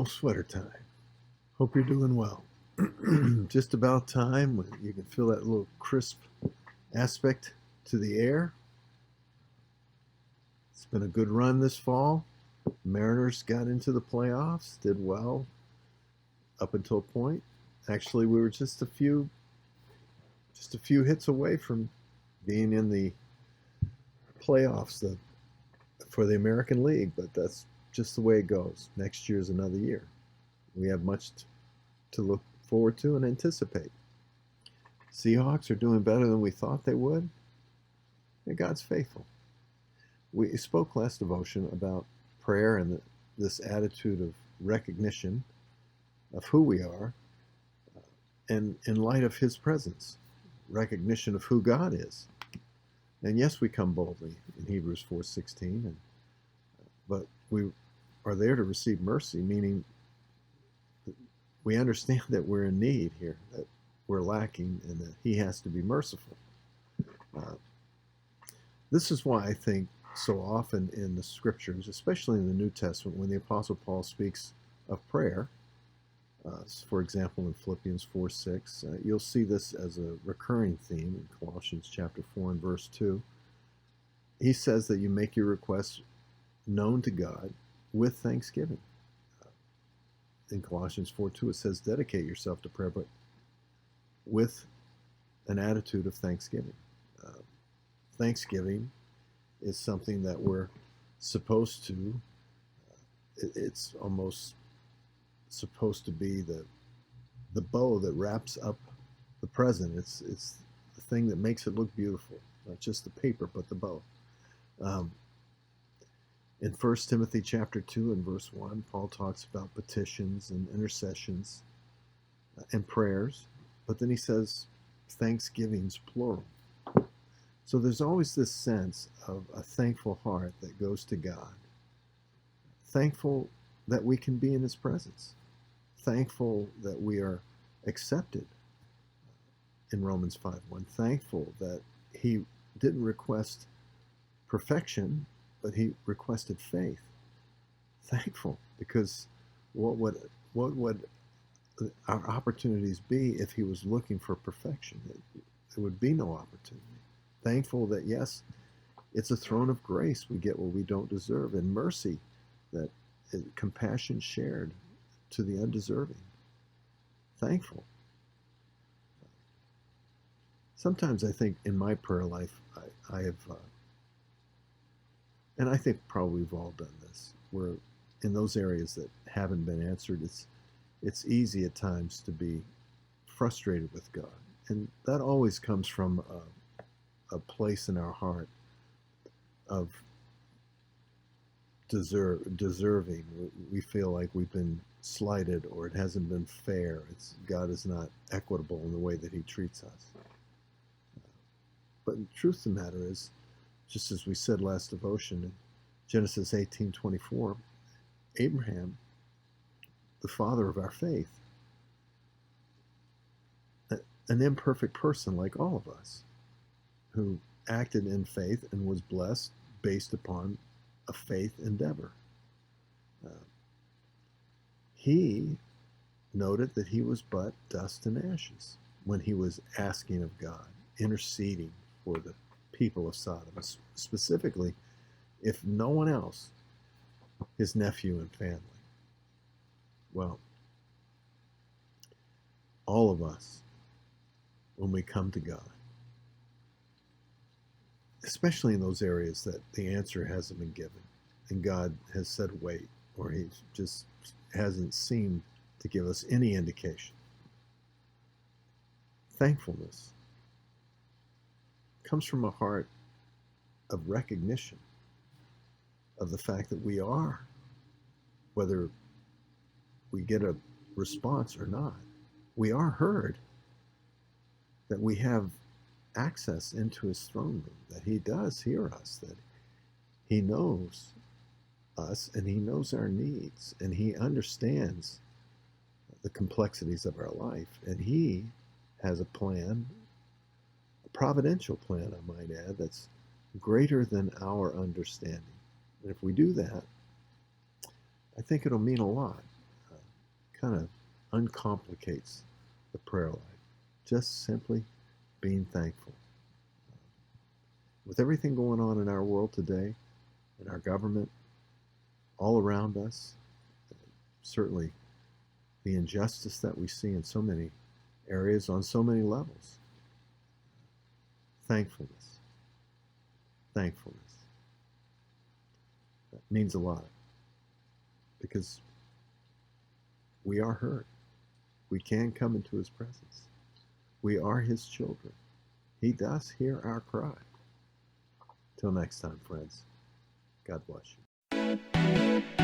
almost sweater time. Hope you're doing well. Just about time. You can feel that little crisp aspect to the air. It's been a good run this fall. Mariners got into the playoffs, did well up until a point. Actually, we were just a few hits away from being in the playoffs for the American League, but that's just the way it goes. Next year's another year. We have much to look forward to and anticipate. Seahawks are doing better than we thought they would, and God's faithful. We spoke last devotion about prayer and this attitude of recognition of who we are, and in light of His presence, recognition of who God is. And yes, we come boldly in Hebrews 4:16, but we are there to receive mercy, meaning we understand that we're in need here, that we're lacking, and that He has to be merciful. This is why I think so often in the Scriptures, especially in the New Testament, when the Apostle Paul speaks of prayer, for example, in Philippians 4:6, you'll see this as a recurring theme in Colossians chapter 4 and verse 2. He says that you make your requests known to God with thanksgiving. In Colossians 4:2, it says, dedicate yourself to prayer, but with an attitude of thanksgiving. Thanksgiving is something that we're supposed to, it's almost supposed to be the bow that wraps up the present. It's the thing that makes it look beautiful, not just the paper, but the bow. In 1 Timothy chapter 2 and verse 1, Paul talks about petitions and intercessions and prayers, but then he says thanksgivings, plural. So there's always this sense of a thankful heart that goes to God, thankful that we can be in His presence, thankful that we are accepted in Romans 5:1, thankful that He didn't request perfection, but He requested faith. Thankful, because what would our opportunities be if He was looking for perfection? There would be no opportunity. Thankful that, yes, it's a throne of grace. We get what we don't deserve, and mercy, that compassion shared to the undeserving. Thankful. Sometimes I think in my prayer life, I have, and I think probably we've all done this, where in those areas that haven't been answered, it's easy at times to be frustrated with God. And that always comes from a place in our heart of deserving. We feel like we've been slighted, or it hasn't been fair. God is not equitable in the way that He treats us. But the truth of the matter is, just as we said last devotion in Genesis 18:24, Abraham, the father of our faith, an imperfect person like all of us, who acted in faith and was blessed based upon a faith endeavor. He noted that he was but dust and ashes when he was asking of God, interceding for the people of Sodom, specifically, if no one else, his nephew and family. Well, all of us, when we come to God, especially in those areas that the answer hasn't been given, and God has said wait, or He just hasn't seemed to give us any indication. Thankfulness comes from a heart of recognition of the fact that we are, whether we get a response or not, we are heard, that we have access into His throne room, that He does hear us, that He knows us and He knows our needs, and He understands the complexities of our life, and He has a plan, a providential plan, I might add, that's greater than our understanding. And if we do that, I think it'll mean a lot. kind of uncomplicates the prayer life. Just simply being thankful. With everything going on in our world today, in our government, all around us, certainly the injustice that we see in so many areas on so many levels. Thankfulness. Thankfulness. That means a lot because we are heard. We can come into his presence. We are his children. He does hear our cry. Till next time, friends. God bless you.